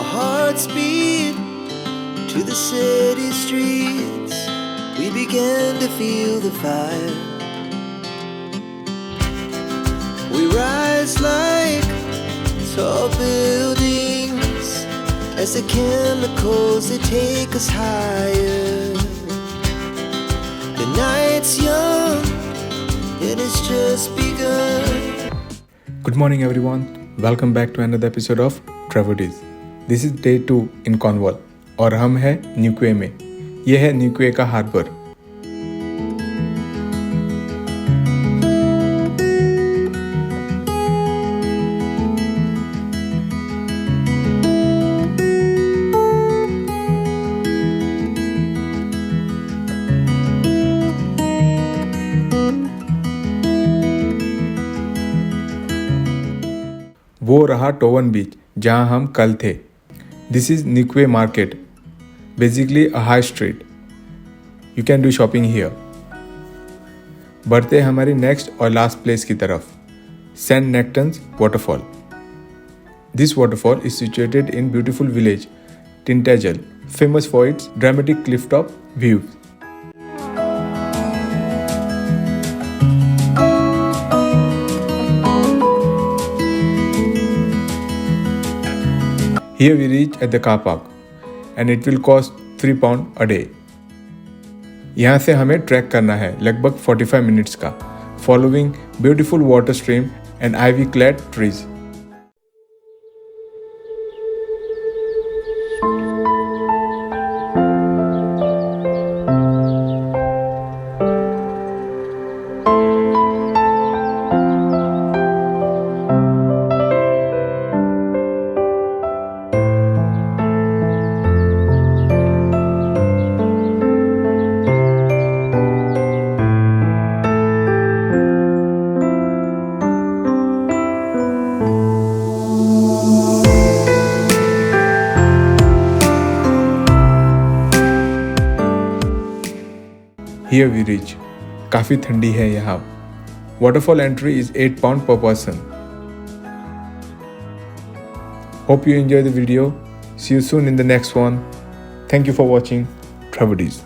Our hearts beat to the city streets. We began to feel the fire. We rise like tall buildings as the chemicals they take us higher. The night's young, it has just begun. Good morning everyone. Welcome back to another episode of Travodies. This is day 2 in Cornwall और हम हैं न्यूक्वे में. ये है न्यूक्वे का harbour. वो रहा टोवन बीच जहां हम कल थे. This is Newquay market, basically a high street. You can do shopping here. बढ़ते हैं हमारी नेक्स्ट और लास्ट प्लेस की तरफ, Saint Nectan's waterfall. This waterfall is situated in beautiful village Tintagel, famous for its dramatic cliff top views. Here we reach at the car park and it will cost £3 a day. यहाँ से हमें track करना है लगभग 45 minutes का, following beautiful water stream and ivy clad trees. Here we reach. काफ़ी ठंडी है यहाँ. Waterfall entry is £8 per person. Hope you enjoy the video. See you soon in the next one. Thank you for watching Travodies.